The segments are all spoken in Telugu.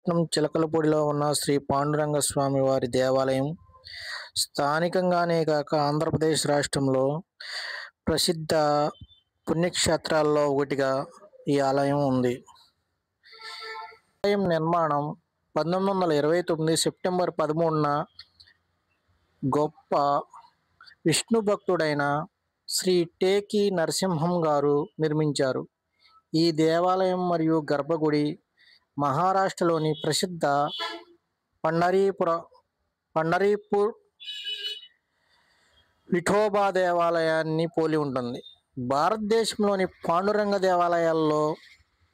చిలకలపూడిలో ఉన్న శ్రీ పాండురంగ స్వామి వారి దేవాలయం స్థానికంగానే కాక ఆంధ్రప్రదేశ్ రాష్ట్రంలో ప్రసిద్ధ పుణ్యక్షేత్రాల్లో ఒకటిగా ఈ ఆలయం ఉంది. ఆలయం నిర్మాణం 1929 సెప్టెంబర్ 13న గొప్ప విష్ణు భక్తుడైన శ్రీ టేకి నరసింహం గారు నిర్మించారు. ఈ దేవాలయం మరియు గర్భగుడి మహారాష్ట్రలోని ప్రసిద్ధ పండరీపూర్ విఠోబా దేవాలయాన్ని పోలి ఉంటుంది. భారతదేశంలోని పాండురంగ దేవాలయాల్లో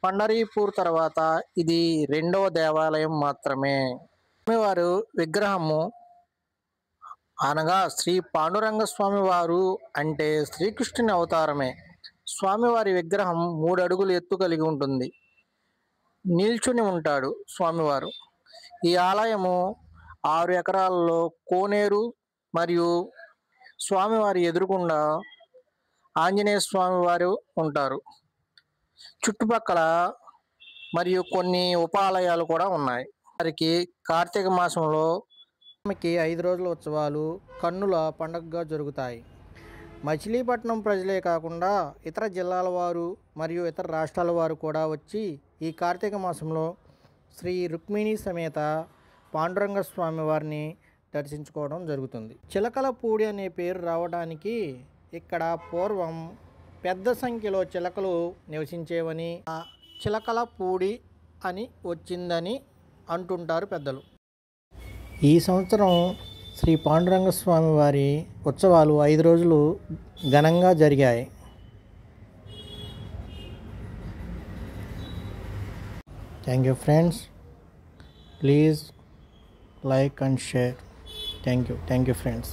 పండరీపూర్ తర్వాత ఇది రెండవ దేవాలయం మాత్రమే. స్వామివారు విగ్రహము అనగా శ్రీ పాండురంగ స్వామి వారు అంటే శ్రీకృష్ణుని అవతారమే. స్వామివారి విగ్రహం 3 అడుగులు ఎత్తు కలిగి ఉంటుంది. నిల్చుని ఉంటాడు స్వామివారు. ఈ ఆలయము 6 ఎకరాల్లో కోనేరు మరియు స్వామివారి ఎదురుగుండా ఆంజనేయ స్వామి వారు ఉంటారు. చుట్టుపక్కల మరియు కొన్ని ఉపాలయాలు కూడా ఉన్నాయి. వారికి కార్తీక మాసంలో 5 రోజుల ఉత్సవాలు కన్నుల పండుగగా జరుగుతాయి. మచిలీపట్నం ప్రజలే కాకుండా ఇతర జిల్లాల వారు మరియు ఇతర రాష్ట్రాల వారు కూడా వచ్చి ఈ కార్తీక మాసంలో శ్రీ రుక్మిణి సమేత పాండురంగ స్వామి వారిని దర్శించుకోవడం జరుగుతుంది. చిలకలపూడి అనే పేరు రావడానికి ఇక్కడ పూర్వం పెద్ద సంఖ్యలో చిలకలు నివసించేవని, ఆ చిలకలపూడి అని వచ్చిందని అంటుంటారు పెద్దలు. ఈ సంవత్సరం శ్రీ పాండురంగ స్వామి వారి ఉత్సవాలు 5 రోజులు ఘనంగా జరిగాయి. Thank you friends. Please like and share. Thank you friends.